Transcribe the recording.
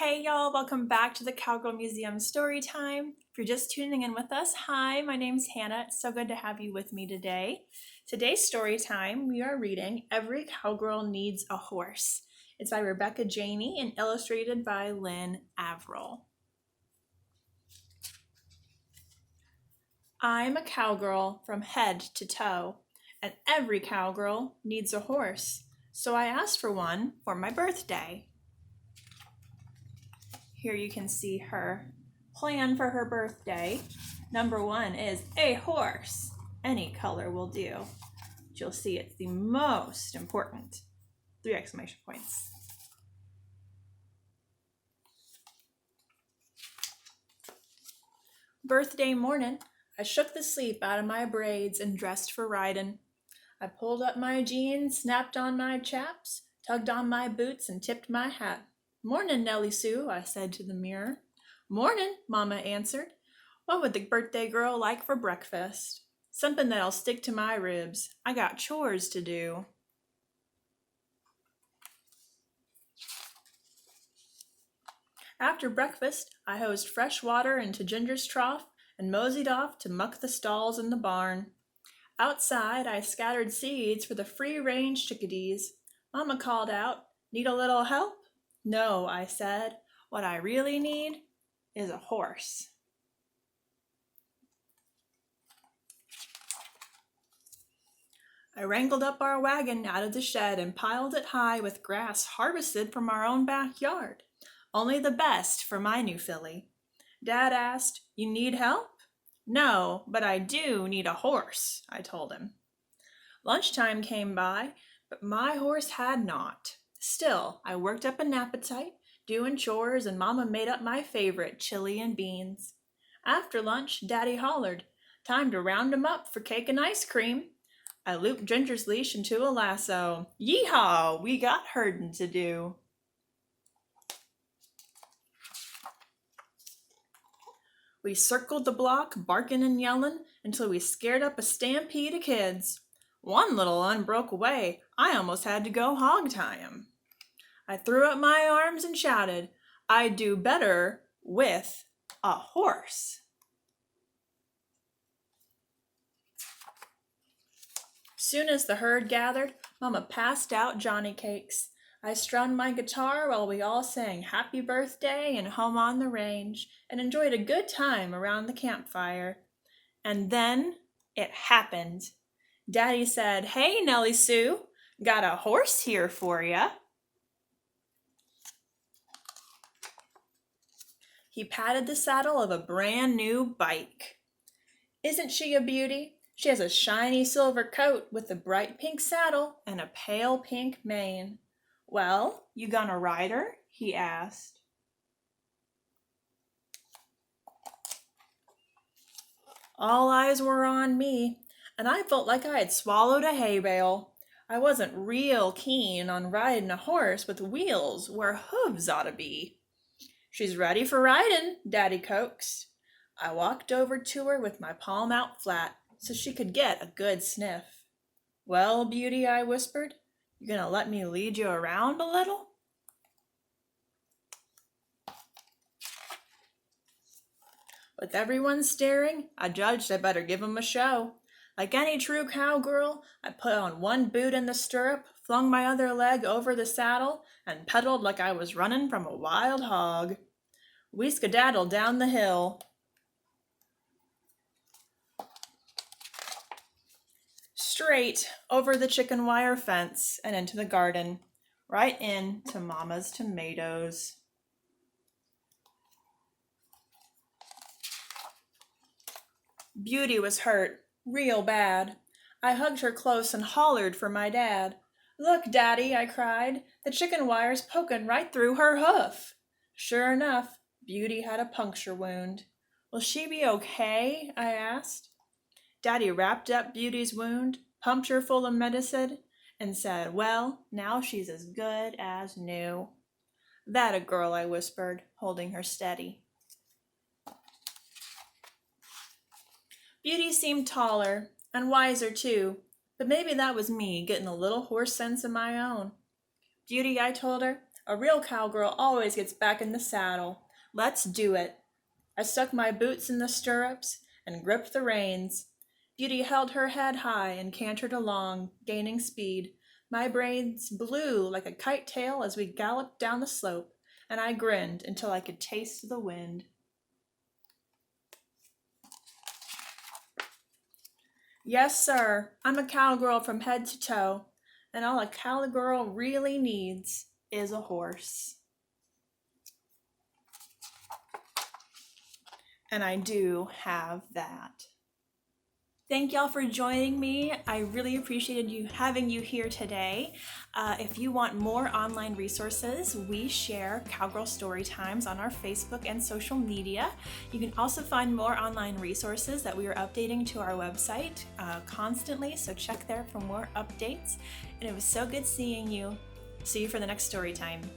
Hey y'all, welcome back to the Cowgirl Museum Story Time. If you're just tuning in with us, hi, my name's Hannah. It's so good to have you with me today. Today's story time, we are reading Every Cowgirl Needs a Horse. It's by Rebecca Janey and illustrated by Lynn Averill. I'm a cowgirl from head to toe, and every cowgirl needs a horse. So I asked for one for my birthday. Here you can see her plan for her birthday. Number one is a horse. Any color will do. But you'll see it's the most important. 3 exclamation points. Birthday morning, I shook the sleep out of my braids and dressed for riding. I pulled up my jeans, snapped on my chaps, tugged on my boots, and tipped my hat. "Mornin', Nellie Sue," I said to the mirror. "Mornin'," Mama answered. "What would the birthday girl like for breakfast?" "Something that'll stick to my ribs. I got chores to do." After breakfast, I hosed fresh water into Ginger's trough and moseyed off to muck the stalls in the barn. Outside, I scattered seeds for the free-range chickadees. Mama called out, "Need a little help?" "No," I said. "What I really need is a horse." I wrangled up our wagon out of the shed and piled it high with grass harvested from our own backyard. Only the best for my new filly. Dad asked, "You need help?" "No, but I do need a horse," I told him. Lunchtime came by, but my horse had not. Still, I worked up an appetite, doing chores, and Mama made up my favorite, chili and beans. After lunch, Daddy hollered, "Time to round 'em up for cake and ice cream." I looped Ginger's leash into a lasso. Yeehaw, we got herdin' to do. We circled the block, barking and yelling, until we scared up a stampede of kids. One little one broke away. I almost had to go hog-tie him. I threw up my arms and shouted, "I'd do better with a horse." Soon as the herd gathered, Mama passed out Johnny cakes. I strummed my guitar while we all sang "Happy Birthday" and "Home on the Range" and enjoyed a good time around the campfire. And then it happened. Daddy said, "Hey, Nellie Sue, got a horse here for ya." He patted the saddle of a brand new bike. "Isn't she a beauty? She has a shiny silver coat with a bright pink saddle and a pale pink mane." "Well, you gonna ride her?" he asked. All eyes were on me, and I felt like I had swallowed a hay bale. I wasn't real keen on riding a horse with wheels where hooves ought to be. "She's ready for riding," Daddy coaxed. I walked over to her with my palm out flat so she could get a good sniff. "Well, beauty," I whispered, "you gonna let me lead you around a little?" With everyone staring, I judged I better give 'em a show. Like any true cowgirl, I put on one boot in the stirrup, flung my other leg over the saddle, and pedaled like I was running from a wild hog. We skedaddled down the hill. Straight over the chicken wire fence and into the garden, right into Mama's tomatoes. Beauty was hurt, real bad. I hugged her close and hollered for my dad. "Look, Daddy," I cried, "the chicken wire's poking right through her hoof." Sure enough, Beauty had a puncture wound. "Will she be okay?" I asked. Daddy wrapped up Beauty's wound, pumped her full of medicine, and said, "Well, now she's as good as new." "That a girl," I whispered, holding her steady. Beauty seemed taller, and wiser too, but maybe that was me getting a little horse sense of my own. "Beauty," I told her, A real cowgirl always gets back in the saddle. Let's do it. I stuck my boots in the stirrups and gripped the reins. Beauty held her head high and cantered along, gaining speed. My brains blew like a kite tail as we galloped down the slope, and I grinned until I could taste the wind. Yes, sir, I'm a cowgirl from head to toe, and all a cowgirl really needs is a horse. And I do have that. Thank y'all for joining me. I really appreciated having you here today. If you want more online resources, we share Cowgirl Story Times on our Facebook and social media. You can also find more online resources that we are updating to our website constantly, so check there for more updates. And it was so good seeing you. See you for the next story time.